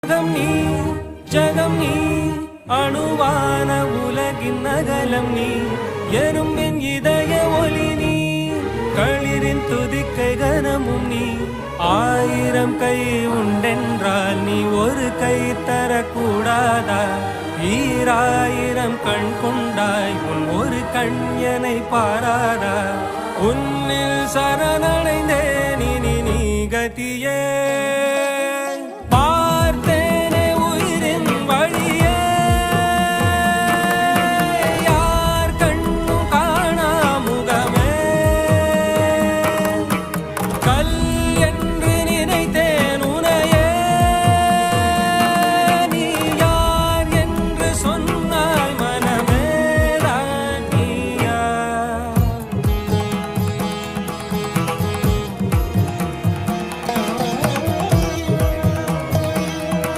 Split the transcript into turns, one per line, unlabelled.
நீ ஜகம் நீ அணுவான உலகின் அகலம் நீ எறும்பின் இதய ஒளி நீ களிரின் துதிக்கை கனமும் நீ ஆயிரம் கை உண்டென்றால் நீ ஒரு கை தரக்கூடாதா ஈராயிரம் கண் கொண்டாய் உன் ஒரு கண்யனை பாராதா உன்னில் சரணடைந்தேன் இனி நீ கதியே